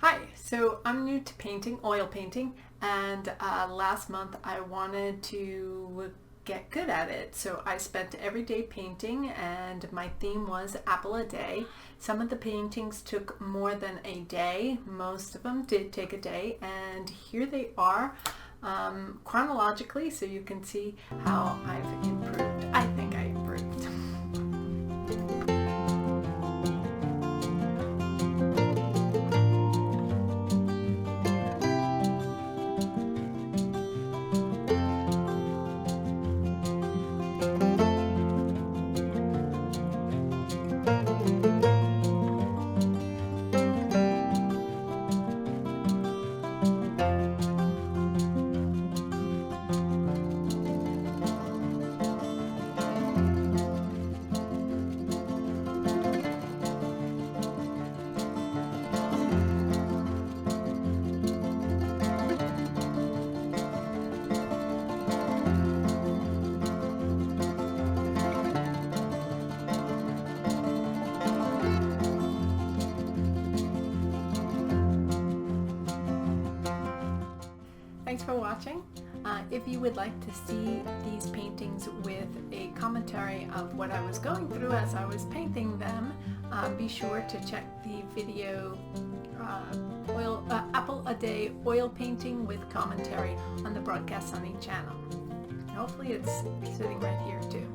Hi, so I'm new to painting, oil painting, and last month I wanted to get good at it. So I spent every day painting and my theme was apple a day. Some of the paintings took more than a day. Most of them did take a day, and here they are chronologically so you can see how I've improved. I think I improved. Thanks for watching. If you would like to see these paintings with a commentary of what I was going through as I was painting them, be sure to check the video Apple a Day oil painting with commentary on the Broadcast Sunny channel. Hopefully it's sitting right here too.